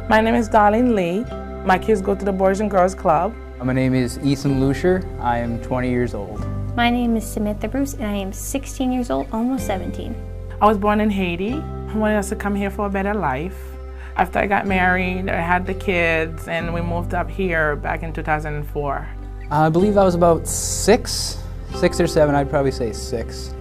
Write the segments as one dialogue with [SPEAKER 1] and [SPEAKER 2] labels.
[SPEAKER 1] My name is Darlene Lee. My kids go to the Boys and Girls Club.
[SPEAKER 2] My name is Ethan Lucier. I am 20 years old.
[SPEAKER 3] My name is Samantha Bruce and I am 16 years old, almost 17.
[SPEAKER 1] I was born in Haiti. I wanted us to come here for a better life. After I got married, I had the kids, and we moved up here back in 2004.
[SPEAKER 2] I believe I was about six or seven. I'd probably say 6.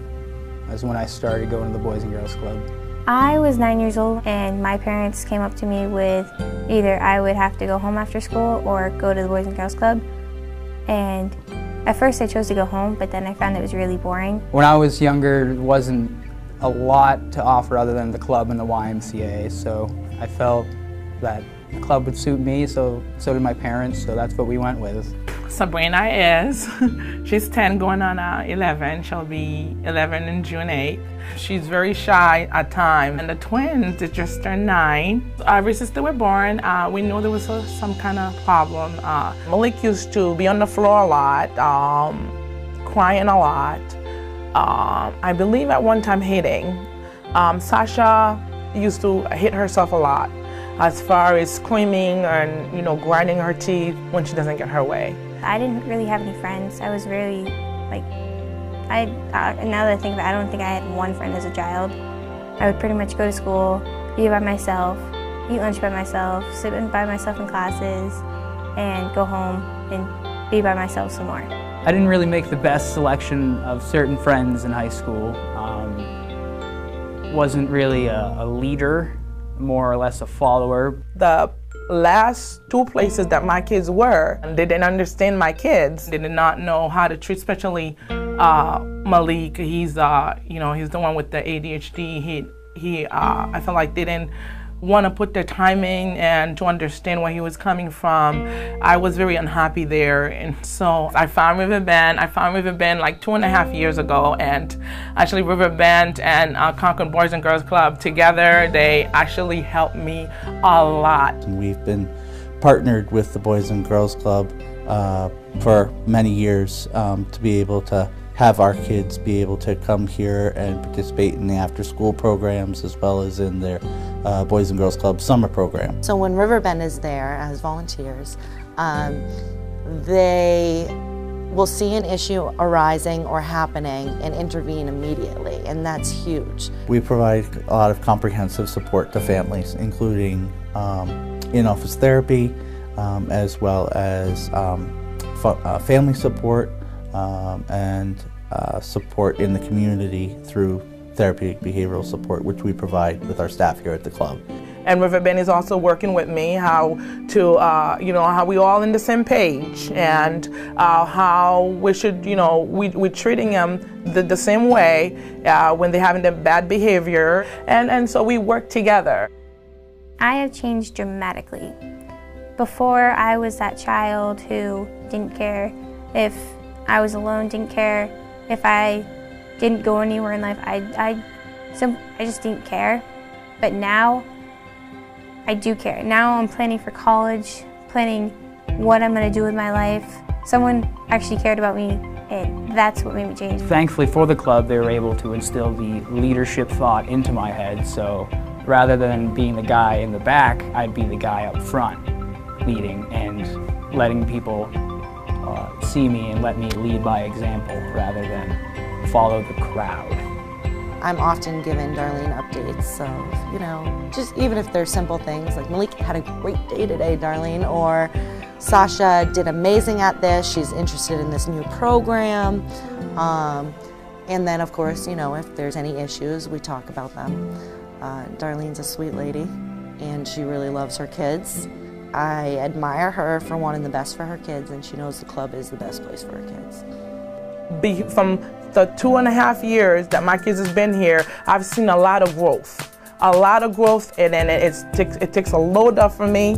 [SPEAKER 2] That's when I started going to the Boys and Girls Club.
[SPEAKER 3] I was 9 years old and my parents came up to me with either I would have to go home after school or go to the Boys and Girls Club. And at first I chose to go home, but then I found it was really boring.
[SPEAKER 2] When I was younger, there wasn't a lot to offer other than the club and the YMCA, so I felt that the club would suit me, so did my parents, so that's what we went with.
[SPEAKER 1] Sabrina is. She's 10 going on 11. She'll be 11 in June 8th. She's very shy at times. And the twins, they just turned 9. Ever since they were born, we knew there was some kind of problem. Malik used to be on the floor a lot, crying a lot. I believe at one time hitting. Sasha used to hit herself a lot as far as screaming and, grinding her teeth when she doesn't get her way.
[SPEAKER 3] I didn't really have any friends. I was very, now that I think of it, I don't think I had one friend as a child. I would pretty much go to school, be by myself, eat lunch by myself, sit by myself in classes, and go home and be by myself some more.
[SPEAKER 2] I didn't really make the best selection of certain friends in high school. Wasn't really a leader, more or less a follower.
[SPEAKER 1] The last 2 places that my kids were, they didn't understand my kids. They did not know how to treat, especially Malik. He's he's the one with the ADHD. I felt like they didn't want to put their time in and to understand where he was coming from. I was very unhappy there, and so I found Riverbend. I found Riverbend like 2.5 years ago, and actually Riverbend and Concord Boys and Girls Club together, they actually helped me a lot.
[SPEAKER 4] We've been partnered with the Boys and Girls Club for many years to be able to have our kids be able to come here and participate in the after-school programs as well as in their Boys and Girls Club summer program.
[SPEAKER 5] So when Riverbend is there as volunteers, they will see an issue arising or happening and intervene immediately, and that's huge.
[SPEAKER 4] We provide a lot of comprehensive support to families, including in-office therapy, as well as family support, and support in the community through therapeutic behavioral support, which we provide with our staff here at the club.
[SPEAKER 1] And Riverbend is also working with me how to, how we all on the same page, and how we should, we're treating them the same way when they're having the bad behavior, and so we work together.
[SPEAKER 3] I have changed dramatically. Before, I was that child who didn't care if I was alone, didn't care if I didn't go anywhere in life. I just didn't care. But now, I do care. Now I'm planning for college, planning what I'm going to do with my life. Someone actually cared about me, and that's what made me change.
[SPEAKER 2] Thankfully for the club, they were able to instill the leadership thought into my head, so rather than being the guy in the back, I'd be the guy up front, leading and letting people see me and let me lead by example rather than follow the crowd.
[SPEAKER 5] I'm often given Darlene updates of, just even if they're simple things like Malik had a great day today, Darlene, or Sasha did amazing at this, she's interested in this new program. And then of course, if there's any issues, we talk about them. Darlene's a sweet lady and she really loves her kids. I admire her for wanting the best for her kids, and she knows the club is the best place for her kids.
[SPEAKER 1] From the 2.5 years that my kids has been here, I've seen a lot of growth. And then it takes a load off for me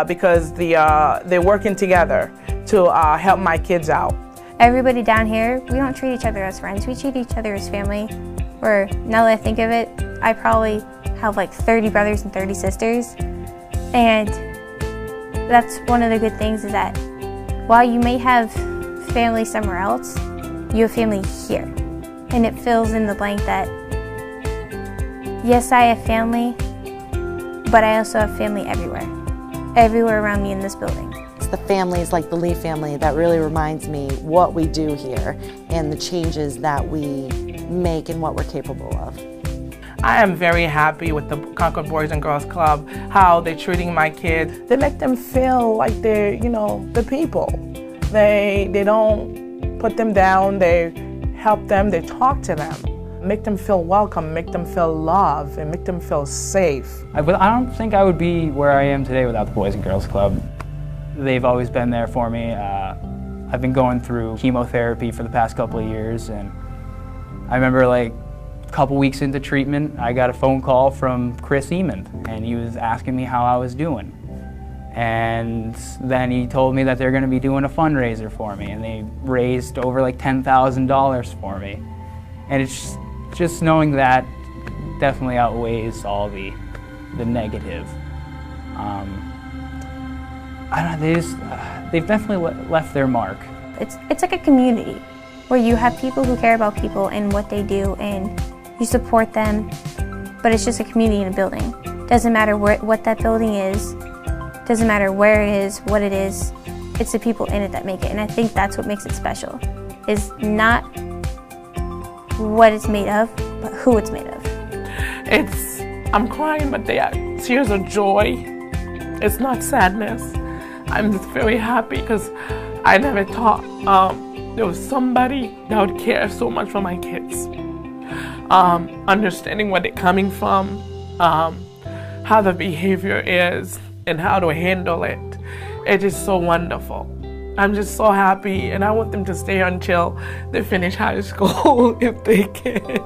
[SPEAKER 1] because they're working together to help my kids out.
[SPEAKER 3] Everybody down here, we don't treat each other as friends, we treat each other as family. Where, now that I think of it, I probably have like 30 brothers and 30 sisters. And that's one of the good things, is that while you may have family somewhere else, you have family here. And it fills in the blank that, yes, I have family, but I also have family everywhere around me in this building.
[SPEAKER 5] It's the families like the Lee family that really reminds me what we do here and the changes that we make and what we're capable of.
[SPEAKER 1] I am very happy with the Concord Boys and Girls Club, how they're treating my kids. They make them feel like they're, you know, the people. They don't put them down, they help them, they talk to them. Make them feel welcome, make them feel loved, and make them feel safe.
[SPEAKER 2] I don't think I would be where I am today without the Boys and Girls Club. They've always been there for me. I've been going through chemotherapy for the past couple of years, and I remember like a couple weeks into treatment, I got a phone call from Chris Emond, and he was asking me how I was doing. And then he told me that they're going to be doing a fundraiser for me, and they raised over like $10,000 for me. And it's just knowing that definitely outweighs all the negative. I don't know, they've definitely left their mark.
[SPEAKER 3] It's like a community where you have people who care about people and what they do, and you support them, but it's just a community in a building. Doesn't matter what that building is, doesn't matter where it is, what it is, it's the people in it that make it, and I think that's what makes it special, is not what it's made of, but who it's made of.
[SPEAKER 1] I'm crying, but they are tears of joy. It's not sadness. I'm just very happy because I never thought there was somebody that would care so much for my kids. Understanding where they're coming from, how the behavior is, and how to handle it. It is so wonderful. I'm just so happy, and I want them to stay until they finish high school if they can.